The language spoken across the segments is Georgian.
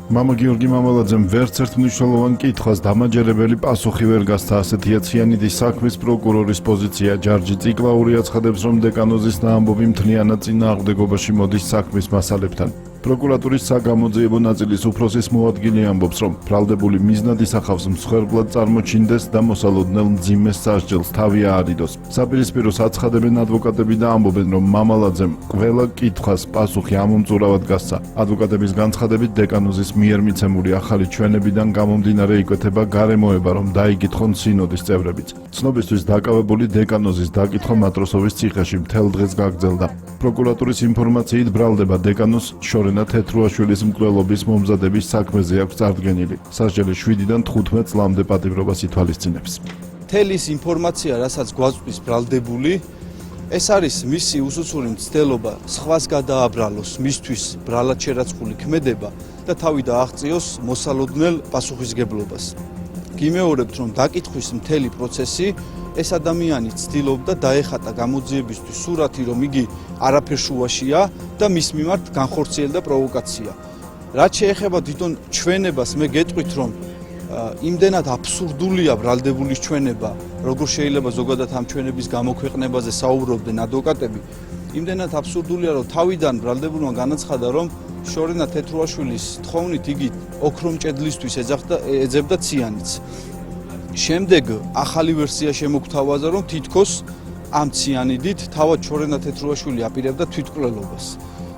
მამა გიორგი მამალაძემ ვერც ერთ მნიშვნელოვან კითხვას დამაჯერებელი პასუხი ვერ გასცა ასეთია ციანიდის საქმის პროკურორის პოზიცია. ჯარჯი ციკლაური აცხადებს, რომ დეკანოზის ნაამბობი მთლიანად წინააღმდეგობაში მოდის საქმის მასალებთან. პროკურატურის საგამოძიებო ნაწილის უფროსის მოადგილე ამბობს, რომ ბრალდებული მიზნად ისახავს მსხვერპლად წარმოჩინდეს და მოსალოდნელ მძიმე სასჯელს თავი აადიდოს. საპირისპიროს აცხადებენ ადვოკატები და ამბობენ, რომ მამალაძემ ყველა კითხვას პასუხი ამომწურავად გასცა. ადვოკატების განცხადებით დეკანოზის მიერ მიცემული ახალი ჩვენებიდან გამომდინარე იკვეთება გარემოება, რომ დაიგითხონ სინოდის წევრებიც. ცნობისთვის დაკავებული დეკანოზის დაკითხვა მატროსოვის ციხეში მთელ დღეს გაგრძელდა. პროკურატურის ინფორმაციით ბრალდება დეკანოზს შორენა თეთრუაშვილის მკვლელობის მომზადების საქმეზე აქვს წარდგენილი. სასჯელი 7-დან 15 წლამდე პატიმრობას ითვალისწინებს. მთელი ის ინფორმაცია, რასაც გვაწვდის ბრალდებული, ეს არის მისი უსուցური მცდელობა სხვას გადააბრალოს, მისთვის ბრალად შერაცხული ქმედება და თავი დააღწიოს მოსალოდნელ პასუხისგებლობას. გიმეორებთ, რომ დაკითხვის მთელი პროცესი ეს ადამიანი ცდილობდა დაეხატა გამოძიებისთვის სურათი, რომ იგი არაფერ შუაშია და მის მიმართ განხორციელდა პროვოკაცია. რაც შეეხება თვითონ ჩვენებას, მე გეტყვით, რომ იმდენად აბსურდულია ბრალდებულის ჩვენება, როგორ შეიძლება ზოგადად ამ ჩვენების გამოქვეყნებაზე საუბრობდნენ ადვოკატები, იმდენად აბსურდულია, რომ თავიდან ბრალდებულმა განაცხადა, რომ შორენა თეთრუაშვილის თხოვნით იგი ოქრომჭედლისთვის ეძებდა ციანიდს. შემდეგ ახალი ვერსია შემოგთავაზა, რომ თითქოს ამ ციანიდით თავად შორენა თეთრუაშვილი აპირებდა თვითმკვლელობას.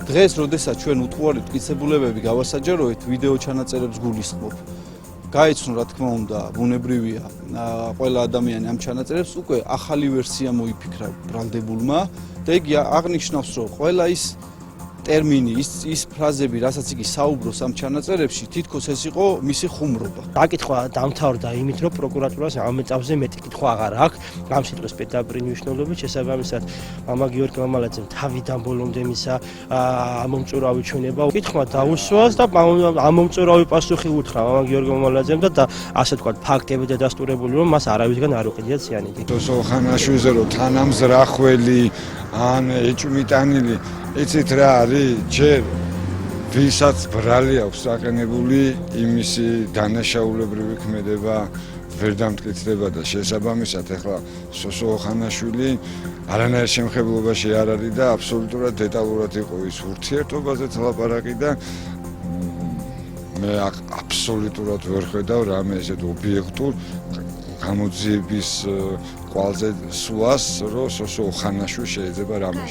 დღეს, როდესაც ჩვენ უთხოვარით მტკიცებულებები გავასაჯაროეთ, ვიდეო ჩანაწერებს გულისხმობ. გაიცნო, რა თქმა უნდა, ბუნებრივია, ყველა ადამიანი ამ ჩანაწერებს უკვე ახალი ვერსია მოიფიქრა ბრალდებულმა და იგი აღნიშნავს, რომ ყველა ის ტერმინი, ის ფრაზები, რასაც იგი საუბრობს ამ ჩანაწერებში, თითქოს ეს იყო მისი ხუმრობა. დაკითხვა დამთავრდა იმით, რომ პროკურატურას ამ ეტაპზე მეტი კითხვა აღარ აქვს. ამ სიტყვის პედაგოგიური მნიშვნელობით შესაბამისად, მამა გიორგი მამალაძემ თავიდან ბოლომდე მისა ამომწურავი ჩვენება კითხვა დაუსვას და ამომწურავი პასუხი უთხრა მამა გიორგი მამალაძემ და ასე თქვა ფაქტები დადასტურებული, რომ მას არავისგან არ უყიდია ციანიდი. ხანაშვილზე რომ თანამზრახველი ან ეჭვმიტანილი იცით რა არის, ჯერ ვისაც ბრალი აქვს დაყენებული, იმისი დანაშაულებრივი ქმედება ვერ დამტკიცდება და შესაბამისად ახლა სოსო ხანაშვილი არანაირ შემხებლობაში არ არის და აბსოლუტურად დეტალურად იყო ის ურთიერთობაზეც ლაპარაკი და მე აბსოლუტურად ვერ ხედავ რამე ესეთ ობიექტურ გამოძიების კვალზე სვას, რომ სოსო ხანაშვილი შეიძლება რამე